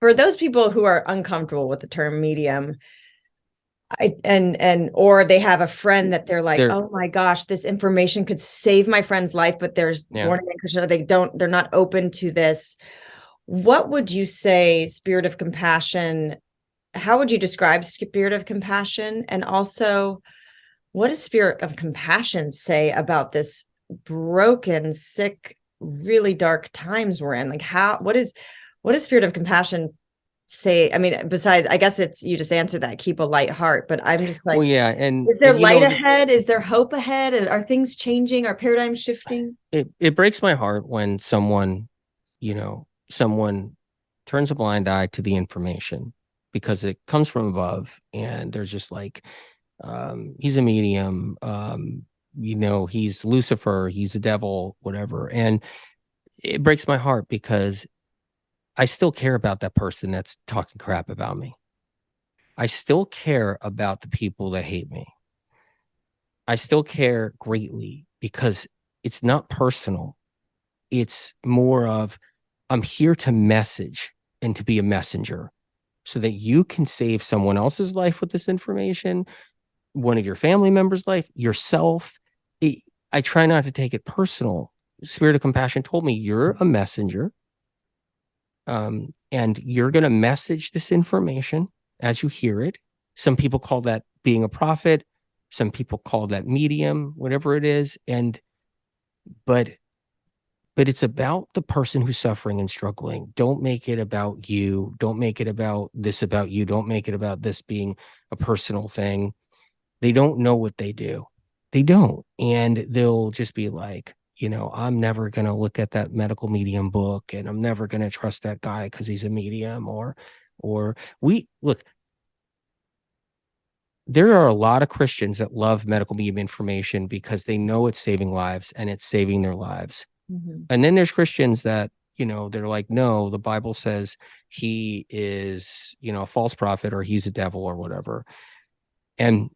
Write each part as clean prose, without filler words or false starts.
for those people who are uncomfortable with the term medium, or they have a friend that they're like, There, oh my gosh, this information could save my friend's life, but there's yeah. born again Christian, they're not open to this. What would you say spirit of compassion? How would you describe spirit of compassion? And also, what does spirit of compassion say about this broken, sick, really dark times we're in? Like, what does spirit of compassion say? I mean, besides, I guess it's, you just answered that, keep a light heart, but I'm just Well, like, yeah, is there and light ahead? Is there hope ahead? Are things changing? Are paradigms shifting? it breaks my heart when someone turns a blind eye to the information because it comes from above, and they're just like, he's a medium, he's Lucifer, he's a devil, whatever. And it breaks my heart because I still care about that person that's talking crap about me. I still care about the people that hate me. I still care greatly because it's not personal. It's more of, I'm here to message and to be a messenger so that you can save someone else's life with this information, one of your family members' life, yourself. It, I try not to take it personal. Spirit of Compassion told me, you're a messenger, and you're going to message this information as you hear it. Some people call that being a prophet. Some people call that medium, whatever it is. But but it's about the person who's suffering and struggling. Don't make it about you. Don't make it about you. Don't make it about this being a personal thing. They don't know what they do. They don't. And they'll just be like, I'm never going to look at that medical medium book, and I'm never going to trust that guy because he's a medium. Or we look, there are a lot of Christians that love medical medium information because they know it's saving lives and it's saving their lives. Mm-hmm. And then there's Christians that, they're like, no, the Bible says he is, a false prophet, or he's a devil, or whatever. And,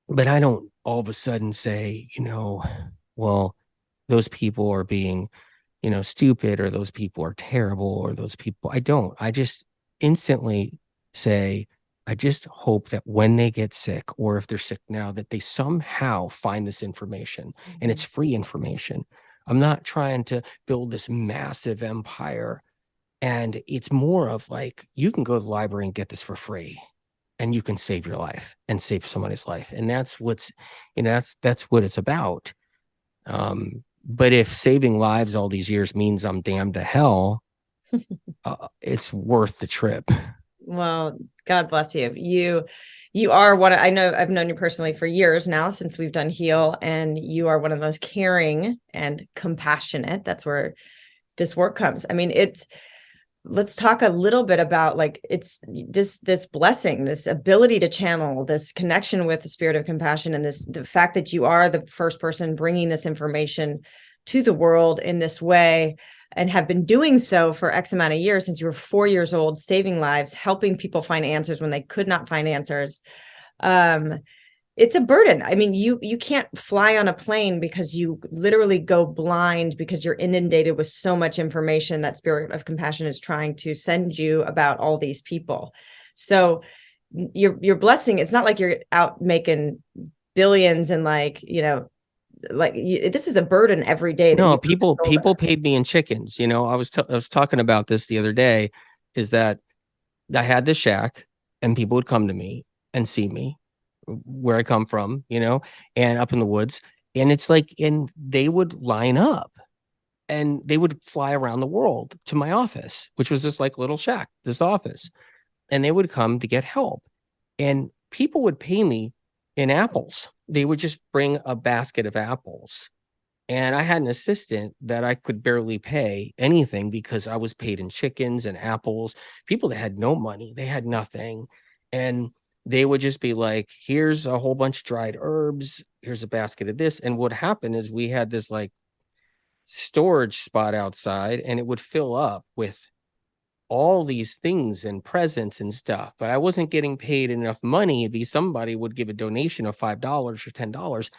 but I don't all of a sudden say, well, those people are being, stupid, or those people are terrible, or those people, I don't. I just instantly say, I just hope that when they get sick, or if they're sick now, that they somehow find this information, and Mm-hmm. it's free information. I'm not trying to build this massive empire. And it's more of like, you can go to the library and get this for free, and you can save your life and save somebody's life. And that's what it's about. But if saving lives all these years means I'm damned to hell, it's worth the trip. Well, God bless you. You are one. I know I've known you personally for years now since we've done Heal, and you are one of the most caring and compassionate. That's where this work comes. I mean, let's talk a little bit about, like, it's this blessing, this ability to channel, this connection with the spirit of compassion, and the fact that you are the first person bringing this information to the world in this way, and have been doing so for X amount of years, since you were 4 years old, saving lives, helping people find answers when they could not find answers. um it's a burden. I mean, you can't fly on a plane because you literally go blind because you're inundated with so much information that spirit of compassion is trying to send you about all these people. So your blessing, it's not like you're out making billions and, like, this is a burden every day that No, you put on your people shoulder. paid me in chickens. I was talking about this the other day, is that I had this shack, and people would come to me and see me where I come from, and up in the woods. And it's like, and they would line up, and they would fly around the world to my office, which was this like little shack, this office. And they would come to get help. And people would pay me in apples. They would just bring a basket of apples. And I had an assistant that I could barely pay anything because I was paid in chickens and apples. People that had no money, they had nothing. And they would just be like, here's a whole bunch of dried herbs. Here's a basket of this. And what happened is, we had this like storage spot outside, and it would fill up with all these things and presents and stuff. But I wasn't getting paid enough money. It'd be somebody would give a donation of $5 or $10.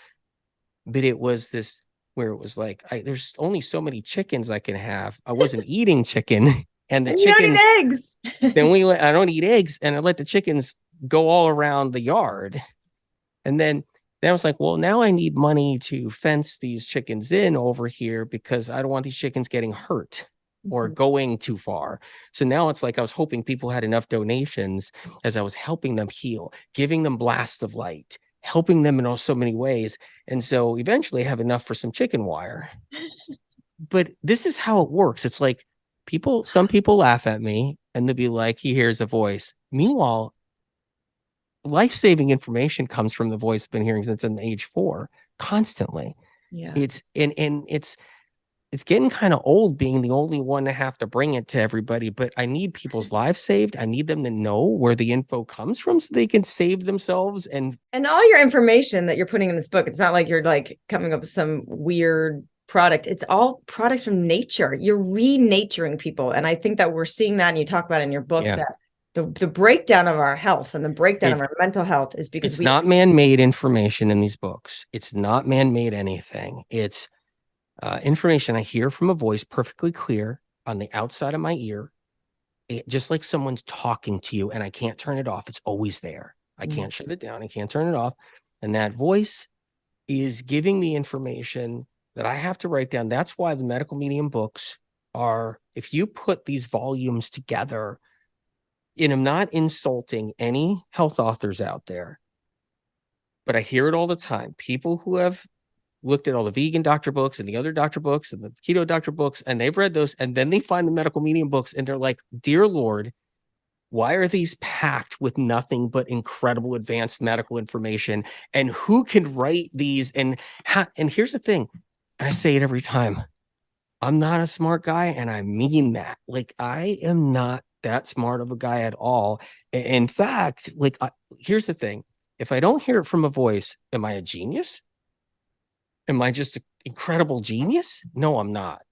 But it was this where it was like, there's only so many chickens I can have. I wasn't eating chicken. and the And you don't chickens, eat eggs. I don't eat eggs, and I let the chickens go all around the yard. And then I was like, well, now I need money to fence these chickens in over here because I don't want these chickens getting hurt or going too far. So now it's like I was hoping people had enough donations as I was helping them heal, giving them blasts of light, helping them in so many ways. And so eventually I have enough for some chicken wire. But this is how it works. It's like some people laugh at me and they'll be like, he hears a voice. Meanwhile, life-saving information comes from the voice I've been hearing since I'm age 4, constantly. Yeah. It's getting kind of old being the only one to have to bring it to everybody, but I need people's lives saved. I need them to know where the info comes from so they can save themselves. And all your information that you're putting in this book, it's not like you're like coming up with some weird product. It's all products from nature. You're renaturing people. And I think that we're seeing that, and you talk about it in your book, that the breakdown of our health and the breakdown of our mental health is because it's not man-made information in these books. It's not man-made anything. It's information I hear from a voice perfectly clear on the outside of my ear, just like someone's talking to you, and I can't turn it off. It's always there. I can't shut it down. I can't turn it off. And that voice is giving me information that I have to write down. That's why the medical medium books are, if you put these volumes together, and I'm not insulting any health authors out there, but I hear it all the time. People who have looked at all the vegan doctor books and the other doctor books and the keto doctor books, and they've read those, and then they find the medical medium books and they're like, dear Lord, why are these packed with nothing but incredible advanced medical information? And who can write these? And here's the thing, and I say it every time, I'm not a smart guy, and I mean that. Like, I am not that smart of a guy at all. In fact, like, here's the thing. If I don't hear it from a voice, am I a genius? Am I just an incredible genius? No, I'm not.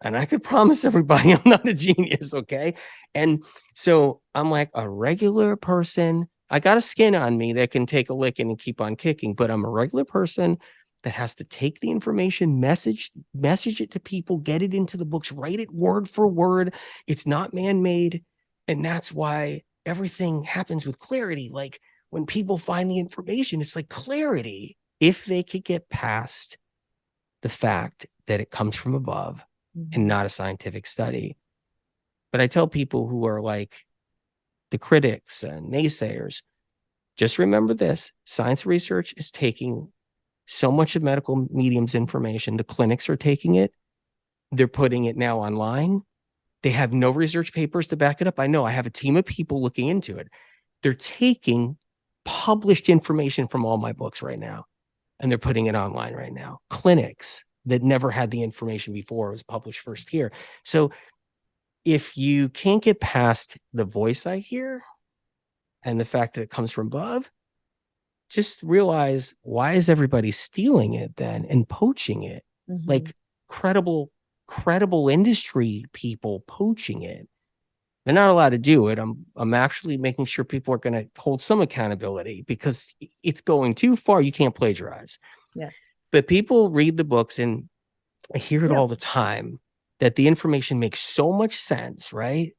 And I could promise everybody I'm not a genius, okay? And so I'm like a regular person. I got a skin on me that can take a licking and keep on kicking, but I'm a regular person that has to take the information, message it to people, get it into the books, write it word for word. It's not man-made. And that's why everything happens with clarity. Like, when people find the information, it's like clarity. If they could get past the fact that it comes from above and not a scientific study. But I tell people who are like the critics and naysayers, just remember this: science research is taking so much of medical mediums information. The clinics are taking it. They're putting it now online. They have no research papers to back it up. I know, I have a team of people looking into it. They're taking published information from all my books right now, and they're putting it online right now. Clinics that never had the information before, it was published first here. So if you can't get past the voice I hear and the fact that it comes from above, just realize, why is everybody stealing it then and poaching it? Like credible industry people poaching it. They're not allowed to do it. I'm actually making sure people are going to hold some accountability, because it's going too far. You can't plagiarize. Yeah. But people read the books, and I hear it all the time, that the information makes so much sense, right?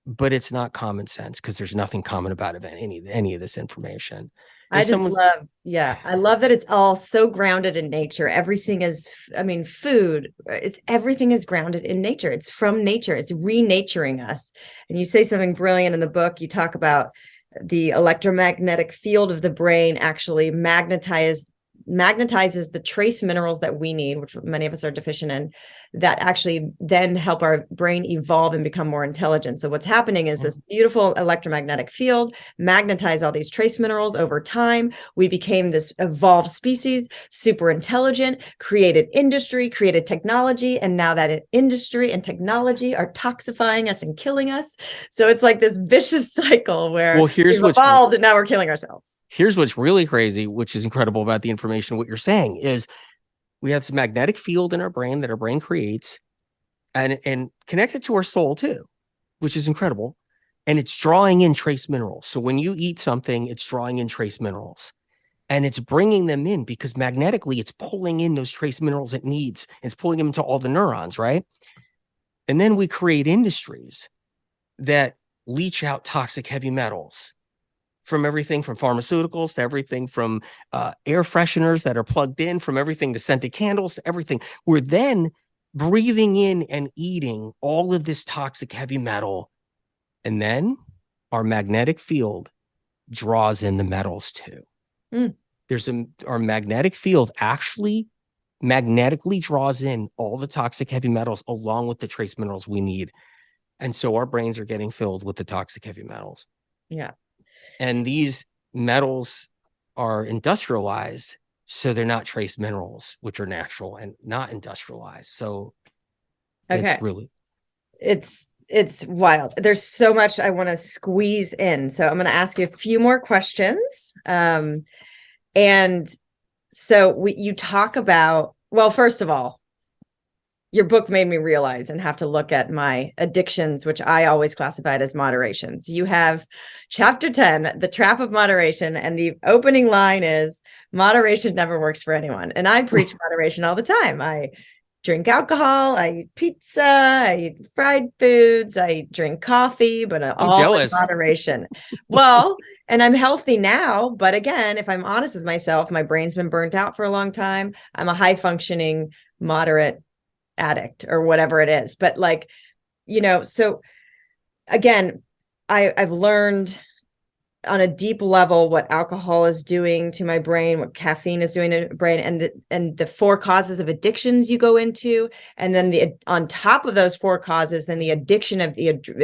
But it's not common sense, because there's nothing common about it, any of this information. I love that it's all so grounded in nature. Everything is, food, everything is grounded in nature. It's from nature. It's renaturing us. And you say something brilliant in the book. You talk about the electromagnetic field of the brain actually magnetizes the trace minerals that we need, which many of us are deficient in, that actually then help our brain evolve and become more intelligent. So what's happening is this beautiful electromagnetic field magnetize all these trace minerals over time. We became this evolved species, super intelligent, created industry, created technology. And now that industry and technology are toxifying us and killing us. So it's like this vicious cycle where we've evolved and now we're killing ourselves. Here's what's really crazy, which is incredible about the information. What you're saying is, we have this magnetic field in our brain that our brain creates, and connected to our soul too, which is incredible. And it's drawing in trace minerals. So when you eat something, it's drawing in trace minerals, and it's bringing them in because magnetically it's pulling in those trace minerals it needs. It's pulling them into all the neurons, right? And then we create industries. that leach out toxic heavy metals from everything from pharmaceuticals to everything from air fresheners that are plugged in, from everything to scented candles to everything. We're then breathing in and eating all of this toxic heavy metal. And then our magnetic field draws in the metals too. Our magnetic field actually magnetically draws in all the toxic heavy metals along with the trace minerals we need. And so our brains are getting filled with the toxic heavy metals. Yeah. And these metals are industrialized, so they're not trace minerals, which are natural and not industrialized. So it's wild. There's so much I want to squeeze in. So I'm going to ask you a few more questions. And so you talk about, well, first of all, your book made me realize and have to look at my addictions, which I always classified as moderations. You have chapter 10, The Trap of Moderation, and the opening line is, moderation never works for anyone. And I preach moderation all the time. I drink alcohol, I eat pizza, I eat fried foods, I drink coffee, but all in moderation. Well, and I'm healthy now, but again, if I'm honest with myself, my brain's been burnt out for a long time. I'm a high functioning, moderate addict or whatever it is. But like, so again, I've learned on a deep level what alcohol is doing to my brain, what caffeine is doing to the brain, and the 4 causes of addictions you go into. And then on top of those 4 causes, then the addiction of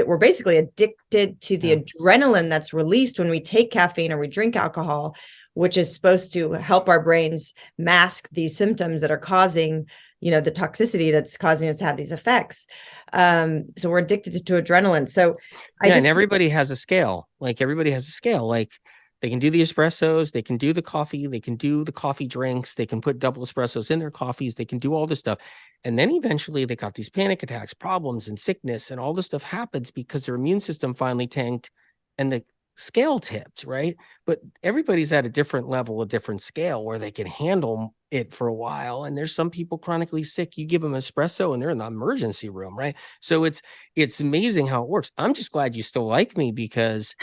we're basically addicted to the adrenaline that's released when we take caffeine or we drink alcohol, which is supposed to help our brains mask these symptoms that are causing the toxicity that's causing us to have these effects. So we're addicted to adrenaline. So and everybody has a scale. Like they can do the espressos, they can do the coffee, they can do the coffee drinks, they can put double espressos in their coffees, they can do all this stuff. And then eventually they got these panic attacks, problems and sickness, and all this stuff happens because their immune system finally tanked and the scale tipped, right? But everybody's at a different level, a different scale where they can handle it for a while. And there's some people chronically sick, you give them espresso and they're in the emergency room, right? So it's amazing how it works. I'm just glad you still like me, because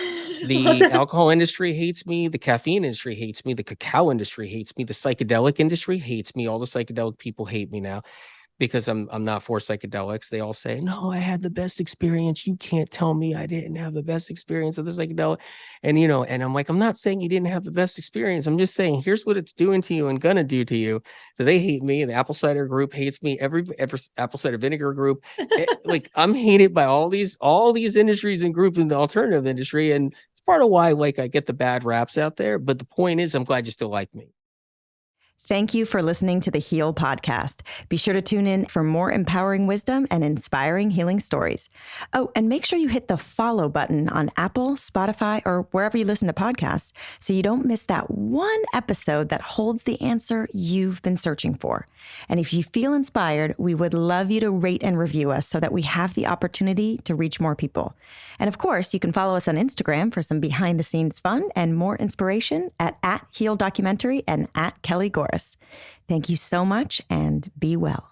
the alcohol industry hates me, the caffeine industry hates me, the cacao industry hates me, the psychedelic industry hates me, all the psychedelic people hate me now because I'm not for psychedelics. They all say, no, I had the best experience. You can't tell me I didn't have the best experience of the psychedelic. And, and I'm like, I'm not saying you didn't have the best experience. I'm just saying, here's what it's doing to you and gonna do to you. So they hate me. The apple cider group hates me. Every apple cider vinegar group, like I'm hated by all these industries and groups in the alternative industry. And it's part of why, I get the bad raps out there. But the point is, I'm glad you still like me. Thank you for listening to the Heal Podcast. Be sure to tune in for more empowering wisdom and inspiring healing stories. Oh, and make sure you hit the follow button on Apple, Spotify, or wherever you listen to podcasts so you don't miss that one episode that holds the answer you've been searching for. And if you feel inspired, we would love you to rate and review us so that we have the opportunity to reach more people. And of course, you can follow us on Instagram for some behind the scenes fun and more inspiration at @Heal Documentary and @Kelly Gores. Thank you so much and be well.